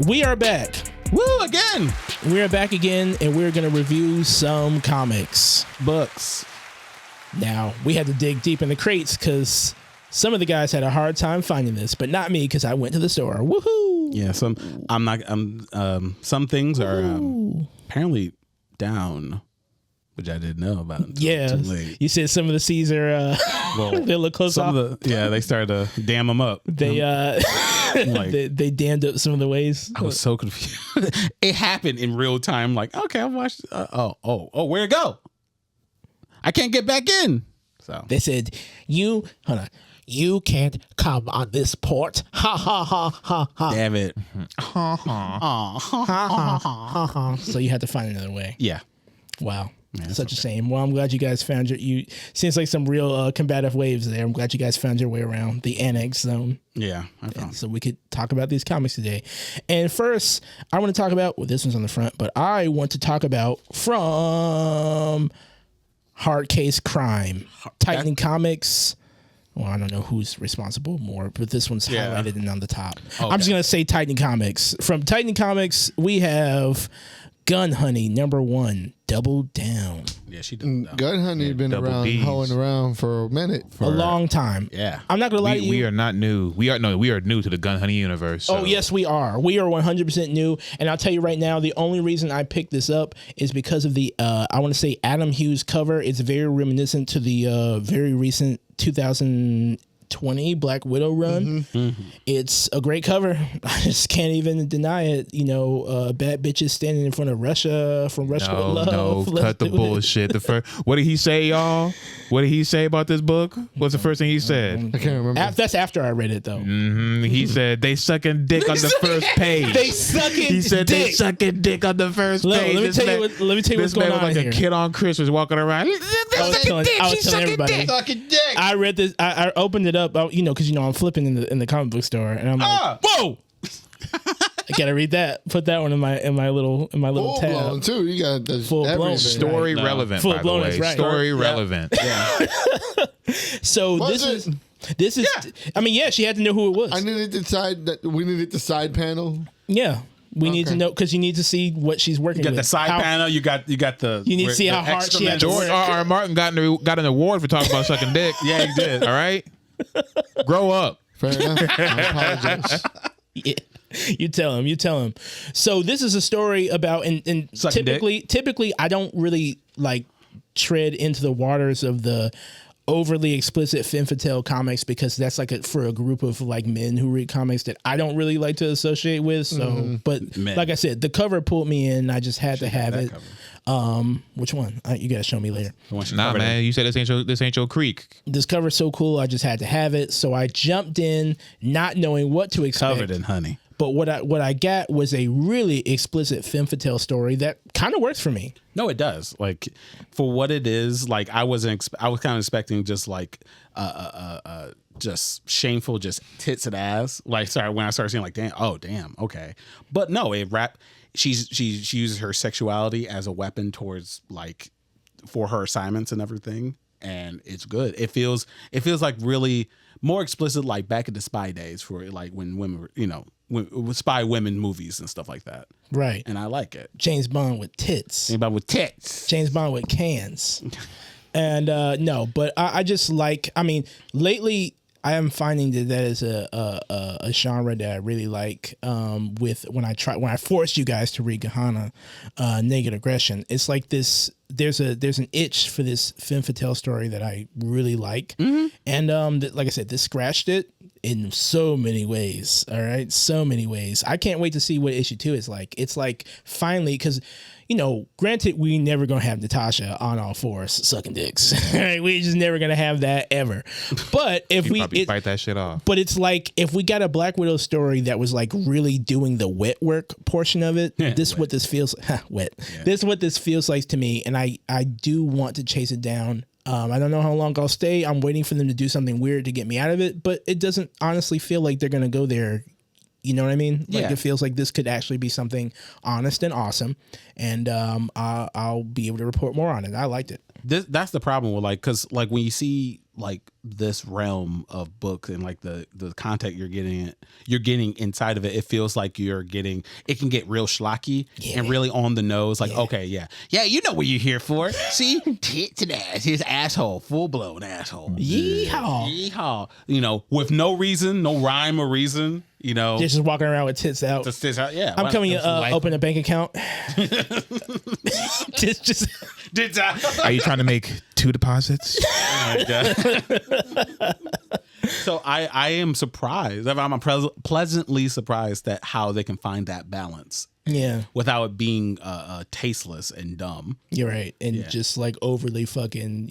We are back. Woo, again. We are back again, and we're going to review some comics. Books. Now, we had to dig deep in the crates because some of the guys had a hard time finding this, but not me because I went to the store. Woohoo! Yeah, some things are apparently down, which I didn't know about. Yeah, you said some of the C's are they look close off. They started to dam them up. They they dammed up some of the ways. I was so confused. It happened in real time. Like, okay, I watched. Where'd it go? I can't get back in. So they said, "You can't come on this port." Ha ha ha ha ha. Damn it. Ha ha ha ha. So you had to find another way. Yeah. Wow. Yeah, such a shame. Well, I'm glad you guys found seems like some real combative waves there. I'm glad you guys found your way around the annex zone. Yeah, I found. So we could talk about these comics today. And first, I want to talk about, this one's on the front, but I want to talk about from Hard Case Crime, Titan Comics. Well, I don't know who's responsible more, but this one's highlighted and on the top. Okay. I'm just going to say Titan Comics. From Titan Comics, we have Gun Honey #1, Double Down. Yeah, she did. Gun Honey been around, hoeing around for a minute. A long time. Yeah. I'm not going to lie to you. We are not new. We are new to the Gun Honey universe. So. Oh, yes, we are. We are 100% new. And I'll tell you right now, the only reason I picked this up is because of the, I want to say Adam Hughes cover. It's very reminiscent to the very recent 2020 Black Widow run. Mm-hmm. It's a great cover. I just can't even deny it. You know, bad bitches standing in front of Russia from Russia with love. No, cut the bullshit. What did he say, y'all? What did he say about this book? What's the first thing he said? I can't remember. That's after I read it, though. Mm-hmm. He said they sucking dick on the first page. They sucking dick. He said they sucking dick on the first page. Let me tell you what's going on like here. A kid on Christmas walking around. I was telling everybody. Sucking dick. I read this. I opened it up. Because I'm flipping in the comic book store, and I'm like, whoa! I gotta read that. Put that one in my little full tab. Blown too. You got the full blown story relevant. Full by blown the way. is right. Story relevant. Yeah. So this is. I mean, she had to know who it was. I needed to we needed the side panel. Yeah. We need to know because you need to see what she's working with. You got the side panel. You got the. You need to see how hard she had to work. George R.R. Martin got an award for talking about sucking dick. Yeah, he did. All right. Grow up. Fair enough. I apologize. Yeah. You tell him. So this is a story about and typically I don't really like tread into the waters of the overly explicit femme fatale comics because that's like for a group of like men who read comics that I don't really like to associate with. So, but like I said, the cover pulled me in. I just had to have it. Which one? You gotta show me later. Nah, man, you said this ain't your creek. This cover's so cool. I just had to have it. So I jumped in, not knowing what to expect. Covered in honey. But what I got was a really explicit femme fatale story that kind of works for me. No, it does. Like for what it is, like I was kind of expecting just like just shameful, just tits and ass. Like when I started seeing like damn, okay. But no, she uses her sexuality as a weapon towards like for her assignments and everything, and it's good. It feels like really more explicit, like back in the spy days for like when women were, with spy women movies and stuff like that. Right. And I like it. James Bond with tits. James Bond with tits. James Bond with cans. And no, but I just like, I mean, lately I am finding that is a genre that I really like. With when I forced you guys to read Gahana, Naked Aggression. It's like this. There's an itch for this femme fatale story that I really like, and like I said, this scratched it in so many ways. All right, so many ways. I can't wait to see what issue 2 is like. It's like finally because. Granted, we never gonna have Natasha on all fours sucking dicks. Right? We just never gonna have that ever. But if we fight that shit off. But it's like if we got a Black Widow story that was like really doing the wet work portion of it. This is what this feels wet. Yeah. This is what this feels like to me, and I do want to chase it down. I don't know how long I'll stay. I'm waiting for them to do something weird to get me out of it, but it doesn't honestly feel like they're gonna go there. You know what I mean? Like it feels like this could actually be something honest and awesome, and I'll be able to report more on it. I liked it. That's the problem with because when you see like this realm of books and like the content you're getting inside of it, it feels like it can get real schlocky and really on the nose. Like, okay, yeah, you know what you're here for. See, tits and ass, his asshole, full blown asshole. Yeehaw. You know, with no reason, no rhyme or reason. You know, just walking around with tits out. Tits out, yeah. I'm coming to open a bank account. just tits out. Are you trying to make 2 deposits? So I am surprised. I'm pleasantly surprised at how they can find that balance. Yeah. Without it being tasteless and dumb. You're right. And just like overly fucking,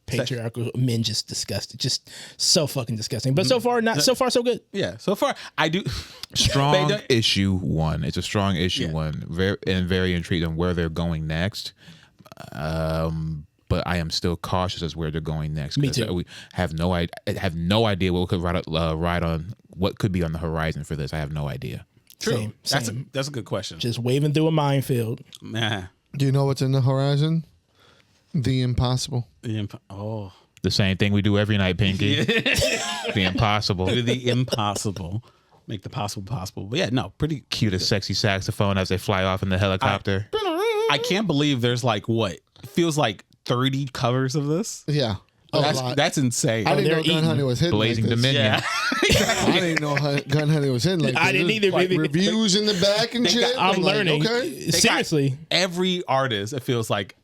patriarchal men, just disgusting. Just so fucking disgusting. But so far so good. Yeah. So far I do. Strong issue 1. It's a strong issue 1. Very intrigued on where they're going next. But I am still cautious as where they're going next. Me too. We have no idea what could ride on what could be on the horizon for this. I have no idea. True. Same. That's a good question. Just waving through a minefield. Nah. Do you know what's in the horizon? The impossible. The same thing we do every night, Pinky. The impossible. Do the impossible. Make the possible possible. But yeah, no, pretty cute. A sexy saxophone as they fly off in the helicopter. I can't believe there's like what? It feels like 30 covers of this. Yeah. That's insane. I didn't know Gun Honey was hidden Blazing like this. Dominion. Yeah. I didn't know Gun Honey was hidden like this. I didn't either. Like reviews in the back and shit. I'm learning. Okay. Seriously. Every artist, it feels like,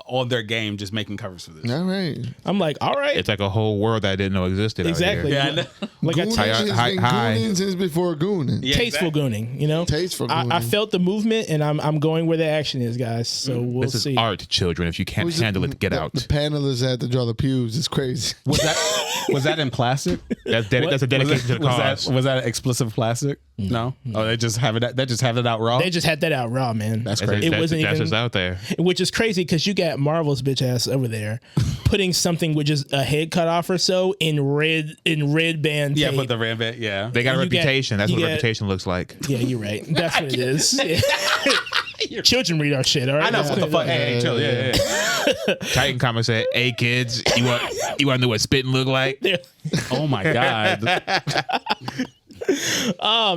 on their game just making covers for this. All right. I'm like, all right. It's like a whole world that I didn't know existed. Exactly. Out here. Yeah. Like Gooning since before gooning. Yeah, tasteful gooning, Tasteful gooning. I felt the movement, and I'm going where the action is, guys. So we'll This see. is art, children. If you can't handle it, get out. The panelists had to draw the pews. It's crazy. Was that in plastic? That's a dedication to the cause. Was that explicit plastic? No. Oh, they just have it out raw. They just had that out raw, man. That's crazy. It wasn't that's even just out there. Which is crazy because you got Marvel's bitch ass over there putting something with just a head cut off or so in red band. Yeah, tape. put the red band. Yeah, They got a You get- reputation. That's you what a get- reputation looks like. Yeah, you're right. That's what it is. Yeah. Children read our shit, all right? I know what the fuck. Hey, chill. Yeah. Titan Comics said, "Hey kids, you want to know what spitting look like?" Oh my god.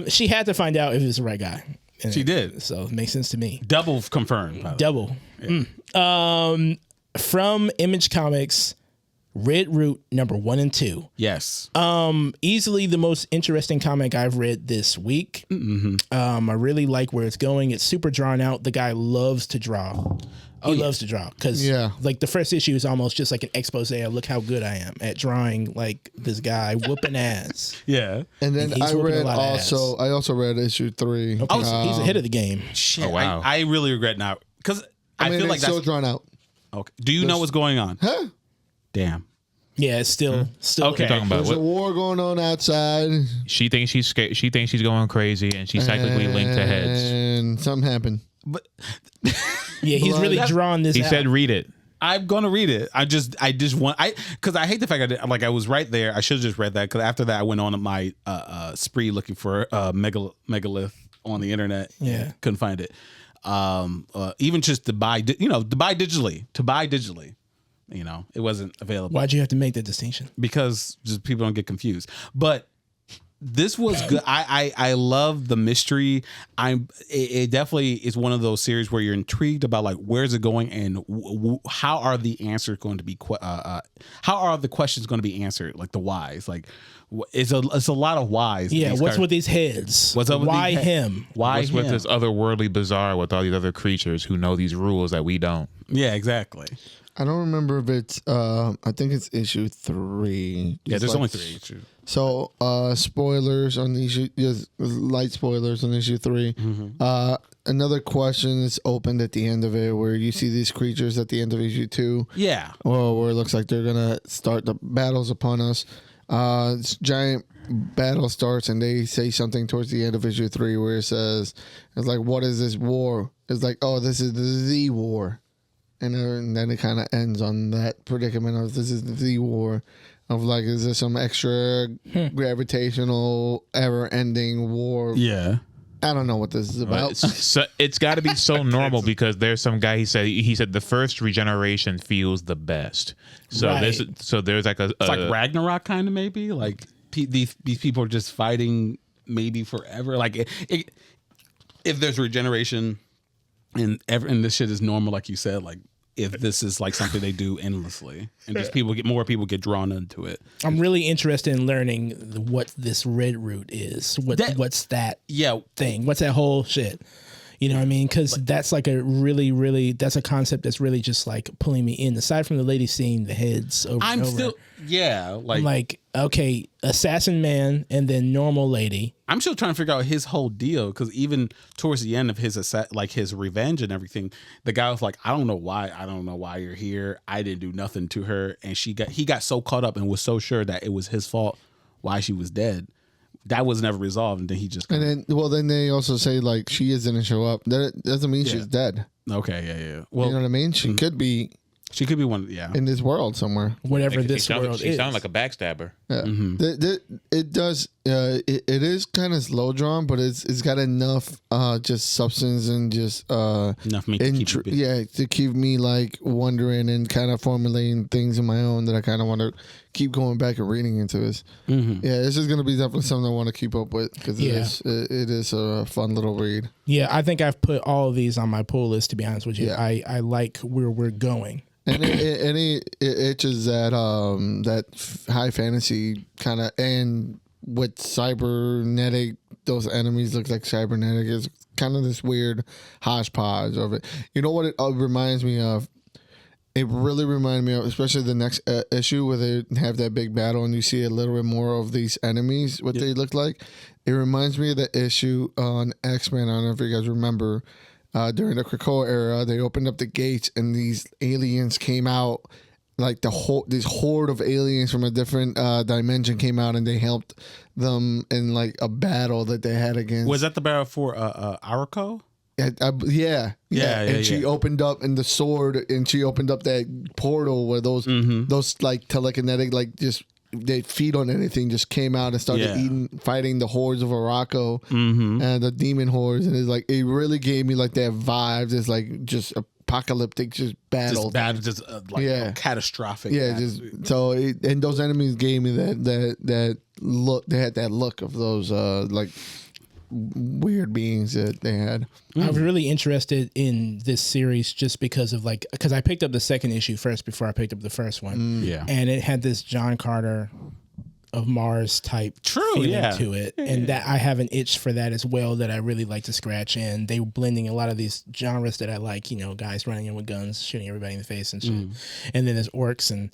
She had to find out if it was the right guy. And She did. So it makes sense to me. Double confirmed. by the way. Double. From Image Comics, Red Root number 1 and 2. Yes. Easily the most interesting comic I've read this week. I really like where it's going. It's super drawn out. The guy loves to draw. He loves to draw because like the first issue is almost just like an expose of look how good I am at drawing like this guy whooping ass. Yeah. And then He's I whooping a lot of ass. also read issue 3. Okay, so he's ahead of the game. Shit. Oh, wow. I really regret now because I feel like it's that's so drawn out. okay. Do you know what's going on? Huh? Damn. Yeah, it's still Okay. Talking about There's a what war going on outside. she thinks she's scared. She thinks she's going crazy, and she's cyclically linked to heads. And something happened. But Yeah, he's really drawn this He out. said, "Read it." I'm gonna read it. I just want because I hate the fact I was right there. I should have just read that because after that I went on my spree looking for megalith on the internet. Yeah. Couldn't find it. Even just to buy digitally. It wasn't available Why'd you have to make that distinction? because just people don't get confused. But this was good. I love the mystery. It definitely is one of those series where you're intrigued about like where's it going and how are the answers going to be how are the questions going to be answered, like the whys, like it's a lot of whys. Yeah, what's with these heads? What's up with Why these him? Why What's with this otherworldly bizarre with all these other creatures who know these rules that we don't? Yeah, exactly. I don't remember if it's I think it's issue 3. Yeah, It's there's like- only 3 issues. So spoilers on issue, just light spoilers on issue 3. Another question is opened at the end of it where you see these creatures at the end of issue 2. Yeah. Where it looks like they're gonna start the battles upon us. This giant battle starts and they say something towards the end of issue 3 where it says, it's like, what is this war? It's like, oh, this is the war. And then it kind of ends on that predicament of this is the war. Of like, is there some extra gravitational, ever-ending war? Yeah. I don't know what this is about. So it's got to be so normal because there's some guy he said the first regeneration feels the best. So Right. there's like It's like Ragnarok kind of maybe like these people are just fighting maybe forever. Like if there's regeneration and this shit is normal, like you said, like if this is like something they do endlessly and just more people get drawn into it. I'm really interested in learning what this red root is. What's that thing? What's that whole shit? You know what I mean? Because that's like a really, that's a concept that's really just like pulling me in. Aside from the lady seeing the heads over and over. I'm like, okay, assassin man and then normal lady. I'm still trying to figure out his whole deal because even towards the end of his his revenge and everything, the guy was like, I don't know why you're here. I didn't do nothing to her, and he got so caught up and was so sure that it was his fault why she was dead. That was never resolved, and then he just then they also say like she didn't show up. That doesn't mean she's dead. Okay, yeah. Well, you know what I mean? She could be one, in this world somewhere. Whatever this world is. She sounds like a backstabber. Yeah. It does. It is kind of slow drawn, but it's got enough just substance and just enough me to keep me like wondering and kind of formulating things in my own that I kind of want to keep going back and reading into this. Mm-hmm. Yeah, this is gonna be definitely something I want to keep up with because it is a fun little read. Yeah, I think I've put all of these on my pull list. To be honest with you, I like where we're going. And it itches that high fantasy kind of, and with cybernetic, those enemies look like cybernetic. It's kind of this weird hodgepodge of it. You know what it reminds me of? It really reminded me of, especially the next issue where they have that big battle and you see a little bit more of these enemies, what they look like. It reminds me of the issue on X-Men. I don't know if you guys remember. During the Krakoa era, they opened up the gates and these aliens came out, like this horde of aliens from a different dimension came out and they helped them in like a battle that they had against. Was that the battle for Arako? Yeah. And she opened up in the sword, and she opened up that portal where those like telekinetic, like just they feed on anything, just came out and started fighting the hordes of Arako and the demon hordes, and it's like it really gave me like that vibe. It's like just apocalyptic, just battle, catastrophic. Yeah, and those enemies gave me that look. They had that look of those like weird beings that they had. I was really interested in this series just because I picked up the second issue first before I picked up the first one. And it had this John Carter of Mars type feeling to it. And that I have an itch for that as well that I really like to scratch in. They were blending a lot of these genres that I like, guys running in with guns, shooting everybody in the face and shit. And then there's orcs and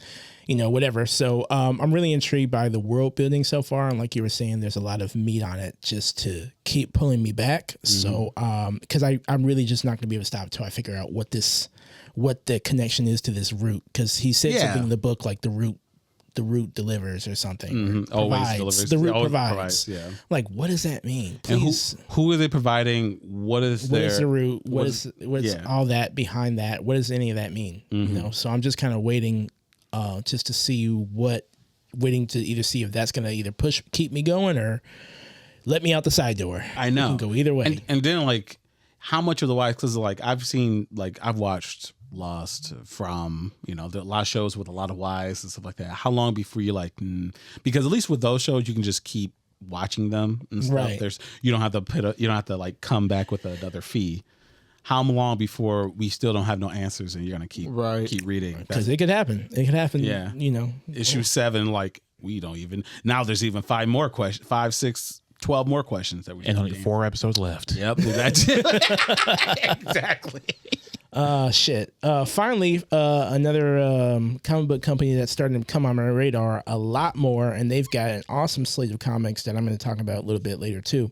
whatever. So I'm really intrigued by the world building so far. And like you were saying, there's a lot of meat on it just to keep pulling me back. So because I'm really just not going to be able to stop until I figure out what the connection is to this root. Because he said something in the book like the root delivers or something. Always delivers. The root Always provides. Yeah. Like, what does that mean? Please. And who are they providing? What is the root? What's all that behind that? What does any of that mean? So I'm just kind of waiting just to see waiting to either see if that's going to either keep me going or let me out the side door. I know. It can go either way. And then like how much of the wise, because like I've watched Lost from, there are a lot of shows with a lot of whys and stuff like that. How long before you're like, because at least with those shows, you can just keep watching them and stuff. Right. You don't have to like come back with another fee. How long before we still don't have no answers and you're going to keep reading? Because it could happen. It could happen. Yeah. Issue 7, like we don't even, now there's even 5 more questions, 5, 6, 12 more questions that we and only 4 episodes left. Yep. That's exactly. Shit. Finally, another comic book company that's starting to come on my radar a lot more, and they've got an awesome slate of comics that I'm going to talk about a little bit later too.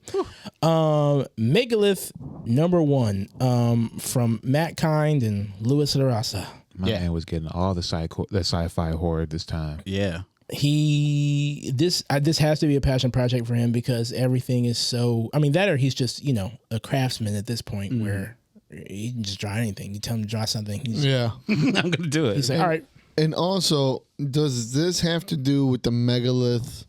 Megalith #1 from Matt Kind and Louis LaRasa. My man was getting all the sci-fi horror this time. Yeah. This has to be a passion project for him because everything is so. I mean, that or he's just a craftsman at this point where he can just draw anything. You tell him to draw something. I'm gonna do it. He's like, all right. And also, does this have to do with the Megalith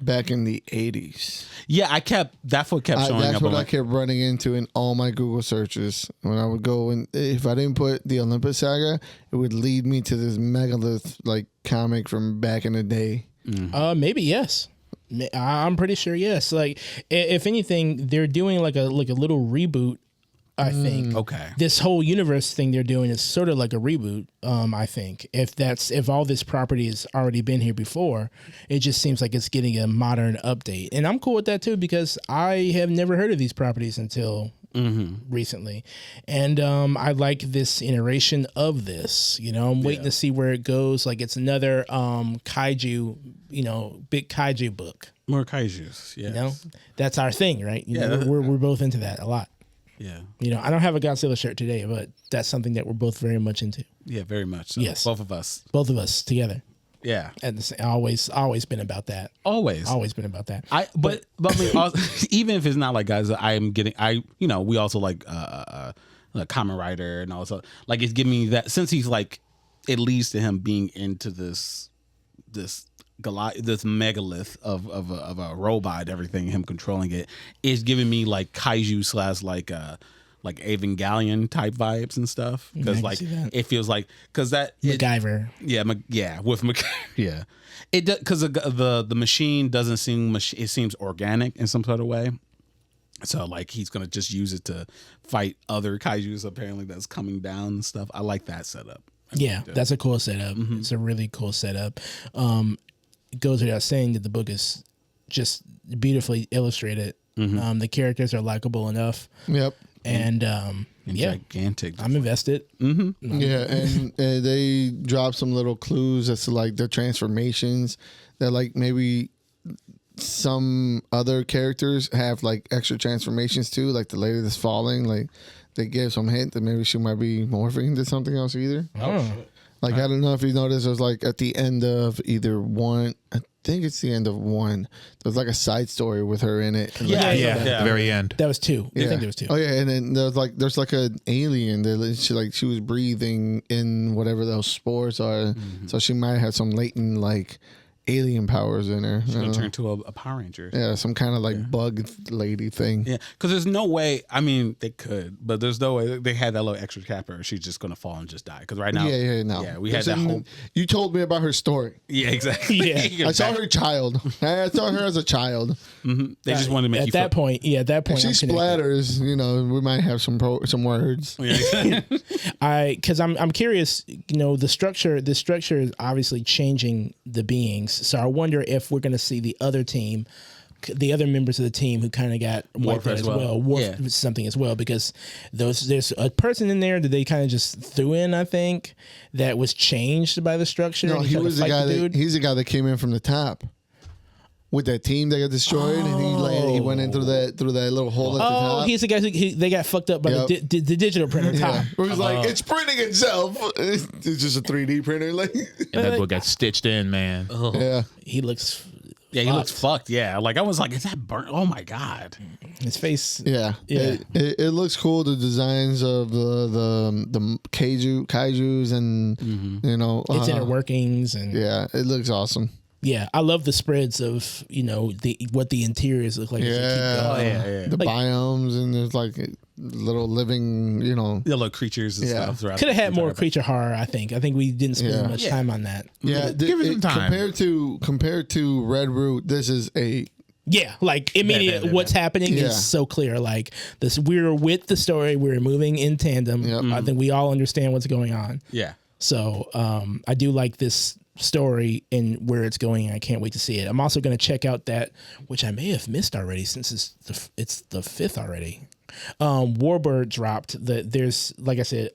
back in the 80s. Yeah, that's what kept showing That's up. what I'm I like, kept running into in all my Google searches when I would go, and if I didn't put the Olympus Saga, it would lead me to this Megalith like comic from back in the day. Maybe yes. I'm pretty sure yes. Like if anything, they're doing like a little reboot. I think. okay. This whole universe thing they're doing is sort of like a reboot. I think if all this property has already been here before, it just seems like it's getting a modern update, and I'm cool with that too because I have never heard of these properties until recently, and I like this iteration of this. You know, I'm waiting to see where it goes. Like it's another kaiju, big kaiju book. More kaijus. Yeah. You know, that's our thing, right? You know, we're both into that a lot. Yeah. I don't have a Godzilla shirt today, but that's something that we're both very much into. Yeah, very much. So. Yes. Both of us. Both of us together. Yeah. And always been about that. Always been about that. But I mean, also, even if it's not like guys, we also like a Kamen Rider and also like it's giving me that since he's like it leads to him being into this megalith of a robot, everything, him controlling it is giving me like kaiju / like Evangelion type vibes and stuff because like it feels like because that MacGyver. It because the machine doesn't seem it seems organic in some sort of way. So like he's gonna just use it to fight other kaijus apparently that's coming down and stuff. I like that setup. Yeah, that's a cool setup. It's a really cool setup. It goes without saying that the book is just beautifully illustrated. The characters are likable enough. Yep. And gigantic. I'm invested. Yeah, and they drop some little clues as to like the transformations that like maybe some other characters have like extra transformations too. Like the lady that's falling, like they give some hint that maybe she might be morphing into something else either. Oh shit. Like, I don't know if you noticed, it was like at the end of either one, I think it's the end of one, there's like a side story with her in it. Yeah. At the very end. That was 2. I think there was 2. Oh yeah, and then there's like an alien that she was breathing in whatever those spores are, so she might have some latent like alien powers in her. She's gonna turn into a Power Ranger. Yeah, some kind of like bug lady thing. Yeah, because there's no way. I mean, they could, but there's no way they had that little extra capper. She's just gonna fall and just die. Because right now, we had that whole. You told me about her story. Yeah, exactly. Yeah, I saw her child. I saw her as a child. They just wanted to make at you that point. Yeah, at that point, If she splatters, we might have some words. Because I'm curious. The structure is obviously changing the beings. So I wonder if we're going to see the other members of the team who kind of got wiped out as well, something as well, because there's a person in there that they kind of just threw in, I think, that was changed by the structure. No, he was the guy. He's the guy that came in from the top. With that team that got destroyed, and he went in through that little hole at the top. Oh, he's the guy they got fucked up by the digital printer top. Yeah. It was like, it's printing itself. It's just a 3D printer. Like, and that book got stitched in, man. Yeah. He looks... Yeah, he looks fucked. Yeah, like I was like, is that burnt? Oh my god, his face. Yeah, it looks cool. The designs of the kaijus and its inner workings and it looks awesome. Yeah, I love the spreads of what the interiors look like. The biomes, and there's like little living, little creatures and stuff. Could have had more creature horror. I think we didn't spend much time on that. Yeah, give it some time. Compared to Red Root, this is a like immediate what's happening is so clear. Like this, we're with the story. We're moving in tandem. Yep. I think we all understand what's going on. Yeah. So I do like this story and where it's going. I can't wait to see it. I'm also going to check out that, which I may have missed already since it's the 5th already. Warbird dropped. There's, like I said,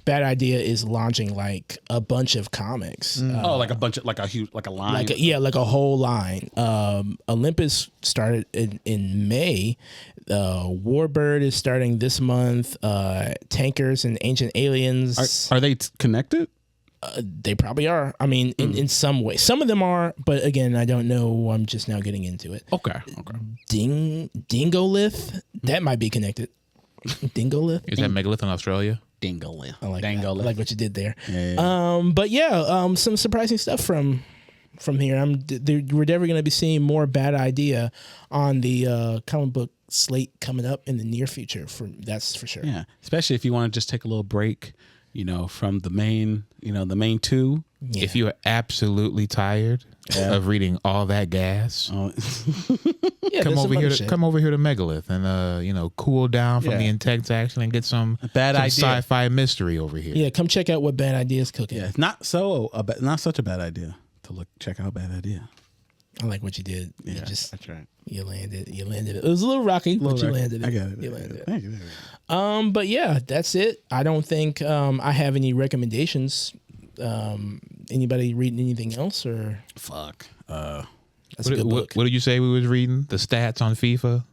Bad Idea is launching like a bunch of comics. Like a bunch of like a line. Like a whole line. Olympus started in May. Warbird is starting this month. Tankers and Ancient Aliens. Are they connected? They probably are. I mean, in some way. Some of them are, but again, I don't know. I'm just now getting into it. Okay. Dingolith? That might be connected. Dingolith? Is that Megalith in Australia? Dingolith. I like what you did there. Yeah. But some surprising stuff from from here. We're never going to be seeing more Bad Idea on the comic book slate coming up in the near future. That's for sure. Yeah, especially if you want to just take a little break, from the main, the main two. Yeah. If you are absolutely tired of reading all that gas, Yeah, come there's over some here. other shit. Come over here to Megalith and cool down from the intense action and get some Bad some Idea. sci-fi mystery over here. Yeah, come check out what Bad Idea is cooking. Yeah, not such a bad idea to check out Bad Idea. I like what you did. Yeah, that's right. You landed it. It was a little rocky, but you landed it. I got it. You landed it. Thank you. But yeah, that's it. I don't think I have any recommendations. Anybody reading anything else or Fuck. that's a good book. What did you say we was reading? The stats on FIFA?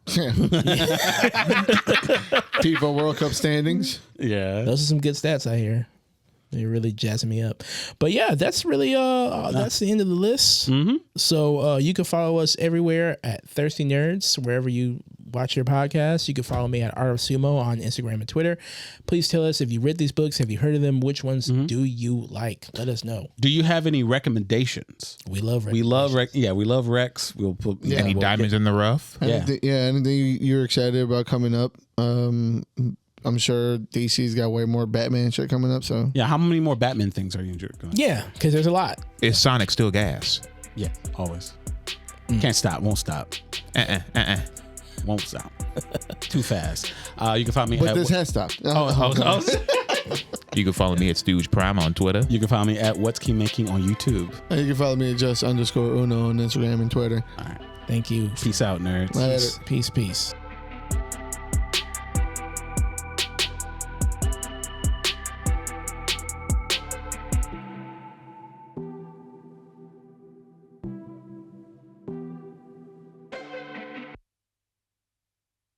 FIFA World Cup standings. Yeah. Those are some good stats I hear. They're really jazzing me up. But yeah, that's really that's the end of the list. Mm-hmm. So you can follow us everywhere at Thirsty Nerds, wherever you watch your podcast. You can follow me at Art of Sumo on Instagram and Twitter. Please tell us if you read these books, have you heard of them? Which ones do you like? Let us know. Do you have any recommendations? We love We love Rex. We'll put Any diamonds in the rough? Yeah. Anything you're excited about coming up? I'm sure DC's got way more Batman shit coming up. So Yeah, how many more Batman things are you enjoying? Yeah, because there's a lot. Is Sonic still gas? Yeah, always. Can't stop, won't stop. Won't stop. Too fast. You can find me but at this has stopped. You can follow me at Stooge Prime on Twitter. You can find me at What's Key Making on YouTube. And you can follow me at just_Uno on Instagram and Twitter. All right. Thank you. Peace out, nerds. Later. Peace.